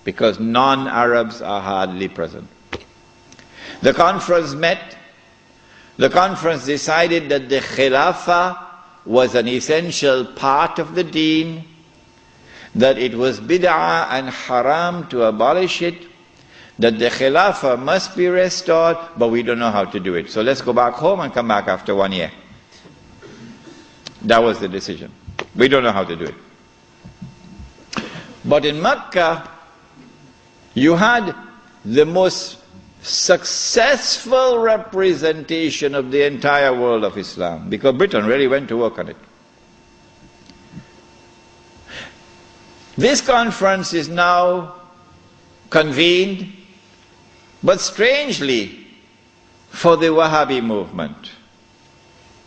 because non-Arabs are hardly present. The conference met. The conference decided that the Khilafah was an essential part of the deen, that it was bid'ah and haram to abolish it, that the Khilafah must be restored, but we don't know how to do it. So let's go back home and come back after 1 year. That was the decision. We don't know how to do it. But in Mecca, you had the most successful representation of the entire world of Islam, because Britain really went to work on it. This conference is now convened, but strangely for the Wahhabi movement.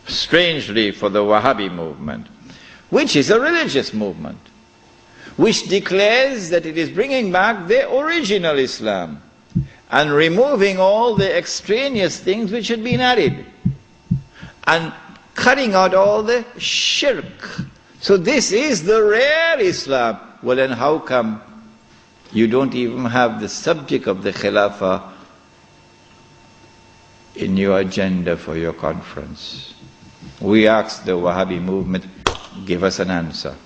Strangely for the Wahhabi movement, which is a religious movement, which declares that it is bringing back the original Islam and removing all the extraneous things which had been added and cutting out all the shirk. So this is the real Islam. Well, then how come you don't even have the subject of the Khilafah in your agenda for your conference? We asked the Wahhabi movement, give us an answer.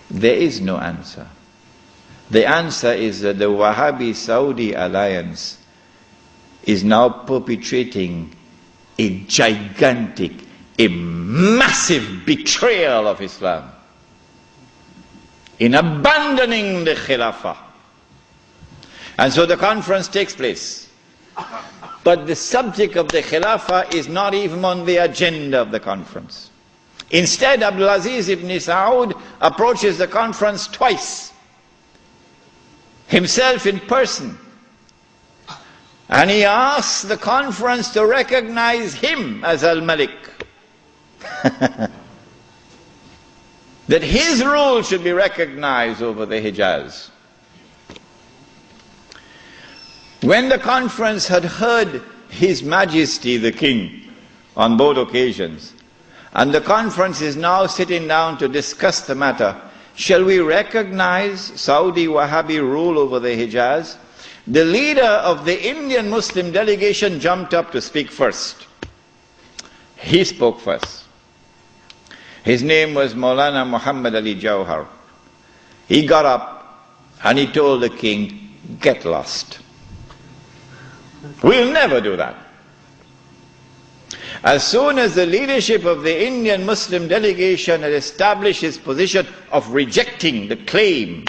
There is no answer. The answer is that the Wahhabi-Saudi alliance is now perpetrating a gigantic, a massive betrayal of Islam in abandoning the Khilafah. And so the conference takes place. But the subject of the Khilafah is not even on the agenda of the conference. Instead, Abdulaziz ibn Saud approaches the conference twice, himself in person, and he asks the conference to recognize him as Al-Malik. That his rule should be recognized over the Hijaz. When the conference had heard His Majesty the King on both occasions, and the conference is now sitting down to discuss the matter, shall we recognize Saudi Wahhabi rule over the Hijaz? The leader of the Indian Muslim delegation jumped up to speak first. He spoke first. His name was Maulana Muhammad Ali Jawhar. He got up and he told the king, get lost. We'll never do that. As soon as the leadership of the Indian Muslim delegation had established its position of rejecting the claim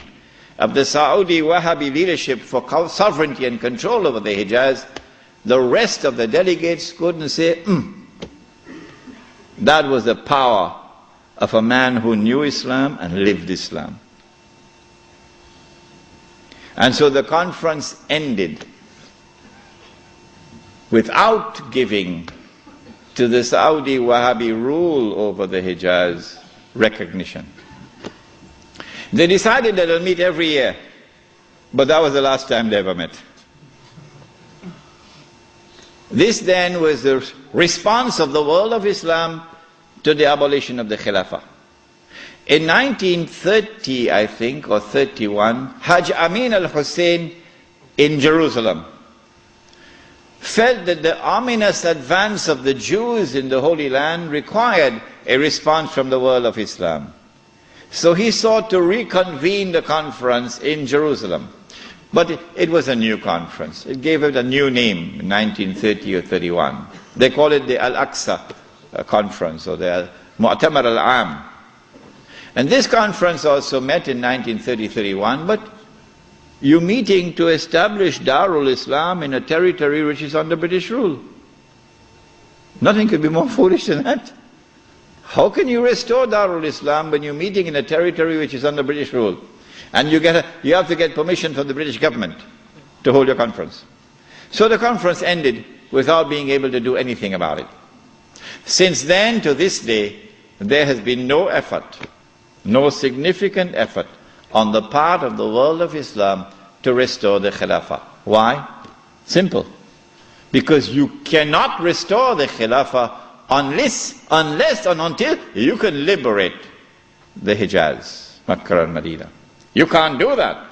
of the Saudi Wahhabi leadership for sovereignty and control over the Hijaz, the rest of the delegates couldn't say, That was the power of a man who knew Islam and lived Islam. And so the conference ended without giving to the Saudi Wahhabi rule over the Hijaz recognition. They decided that they'll meet every year, but that was the last time they ever met. This then was the response of the world of Islam to the abolition of the Khilafah. In 1930, I think, or 31, Hajj Amin al-Hussein in Jerusalem felt that the ominous advance of the Jews in the Holy Land required a response from the world of Islam. So he sought to reconvene the conference in Jerusalem. But it was a new conference. It gave it a new name in 1930 or 31. They call it the Al-Aqsa Conference, or the Mu'tamar al-Am. And this conference also met in 1930-31, but you're meeting to establish Darul Islam in a territory which is under British rule. Nothing could be more foolish than that. How can you restore Darul Islam when you're meeting in a territory which is under British rule? And you have to get permission from the British government to hold your conference. So the conference ended without being able to do anything about it. Since then to this day, there has been no effort, no significant effort on the part of the world of Islam to restore the Khilafah. Why? Simple. Because you cannot restore the Khilafah unless and until you can liberate the Hijaz, Makkah and Medina. You can't do that.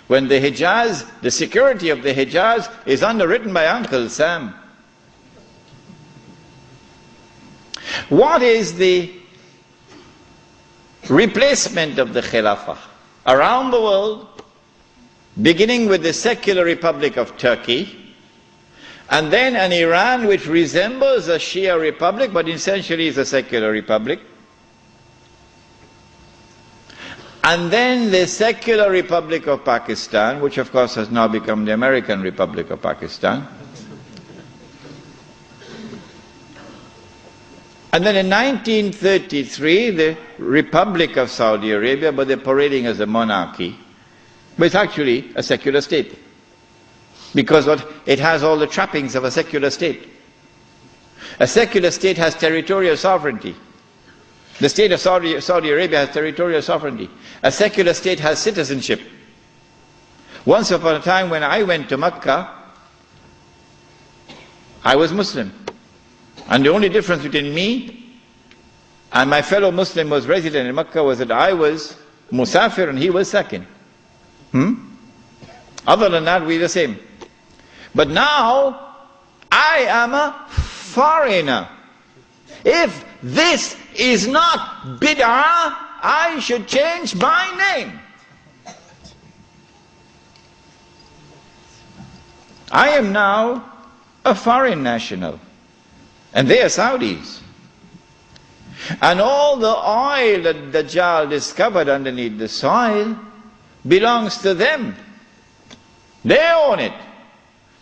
when the Hijaz, the security of the Hijaz is underwritten by Uncle Sam? What is the replacement of the Khilafah? Around the world, beginning with the secular Republic of Turkey, and then an Iran which resembles a Shia republic but essentially is a secular republic, and then the secular Republic of Pakistan, which of course has now become the American Republic of Pakistan. And then in 1933, the Republic of Saudi Arabia, but they're parading as a monarchy. But it's actually a secular state. Because it has all the trappings of a secular state. A secular state has territorial sovereignty. The state of Saudi Arabia has territorial sovereignty. A secular state has citizenship. Once upon a time when I went to Mecca, I was Muslim. And the only difference between me and my fellow Muslim who was resident in Mecca was that I was Musafir and he was Sakin. Other than that, we're the same. But now, I am a foreigner. If this is not bid'ah, I should change my name. I am now a foreign national. And they are Saudis. And all the oil that Dajjal discovered underneath the soil belongs to them. They own it.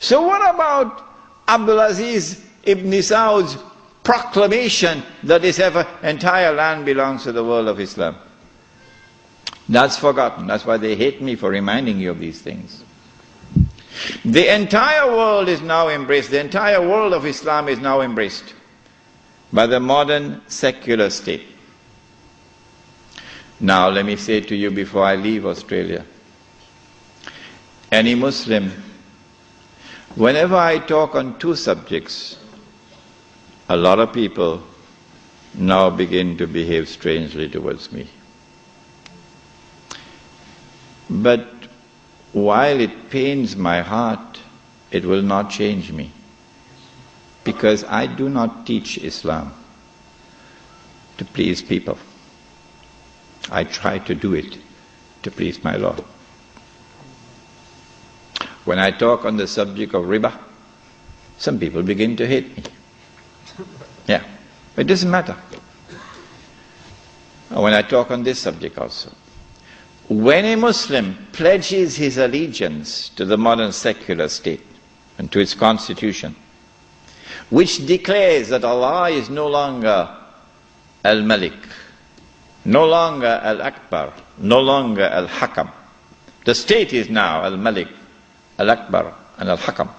So what about Abdulaziz ibn Saud's proclamation that this entire land belongs to the world of Islam? That's forgotten. That's why they hate me for reminding you of these things. The entire world is now embraced, the entire world of Islam is now embraced by the modern secular state. Now let me say to you before I leave Australia, any Muslim, whenever I talk on two subjects, a lot of people now begin to behave strangely towards me. But while it pains my heart, it will not change me. Because I do not teach Islam to please people. I try to do it to please my Lord. When I talk on the subject of riba, some people begin to hate me. Yeah, it doesn't matter. When I talk on this subject also, when a Muslim pledges his allegiance to the modern secular state and to its constitution, which declares that Allah is no longer Al-Malik, no longer Al-Akbar, no longer Al-Hakam. The state is now Al-Malik, Al-Akbar and Al-Hakam.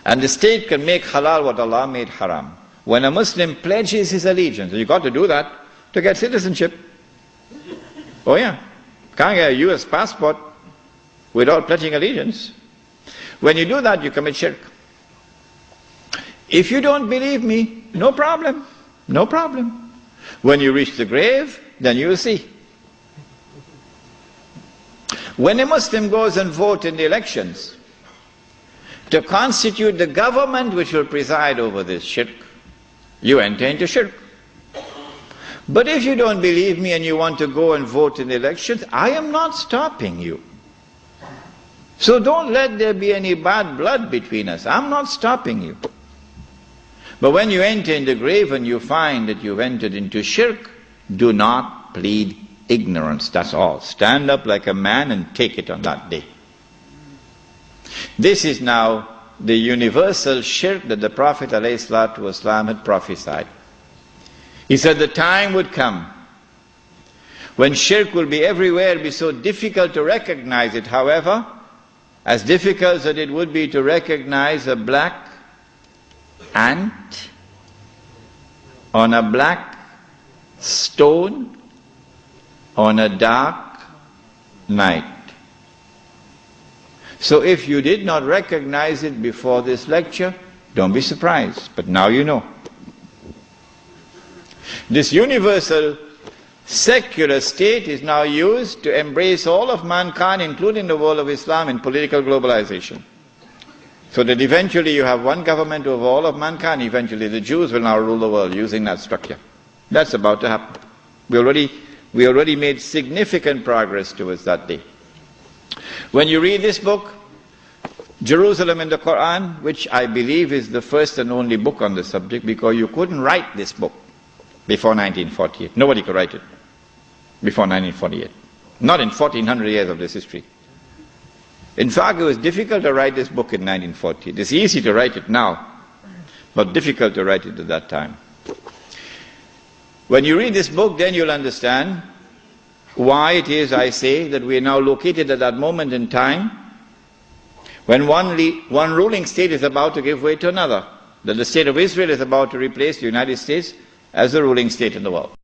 And the state can make halal what Allah made haram. When a Muslim pledges his allegiance, and you've got to do that to get citizenship. Oh yeah. Can't get a US passport without pledging allegiance. When you do that, you commit shirk. If you don't believe me, no problem. No problem. When you reach the grave, then you will see. When a Muslim goes and votes in the elections to constitute the government which will preside over this shirk, you enter into shirk. But if you don't believe me and you want to go and vote in the elections, I am not stopping you. So don't let there be any bad blood between us. I'm not stopping you. But when you enter in the grave and you find that you've entered into shirk, do not plead ignorance, that's all. Stand up like a man and take it on that day. This is now the universal shirk that the Prophet ﷺ had prophesied. He said the time would come when shirk will be everywhere, it'll be so difficult to recognize it. However, as difficult as it would be to recognize a black ant on a black stone on a dark night. So if you did not recognize it before this lecture, don't be surprised, but now you know. This universal secular state is now used to embrace all of mankind, including the world of Islam, in political globalization. So that eventually you have one government over all of mankind, eventually the Jews will now rule the world using that structure. That's about to happen. We already made significant progress towards that day. When you read this book, Jerusalem in the Quran, which I believe is the first and only book on the subject, because you couldn't write this book before 1948. Nobody could write it before 1948. Not in 1400 years of this history. In fact, it was difficult to write this book in 1948. It's easy to write it now, but difficult to write it at that time. When you read this book, then you'll understand why it is I say that we are now located at that moment in time when one ruling state is about to give way to another, that the state of Israel is about to replace the United States as the ruling state in the world.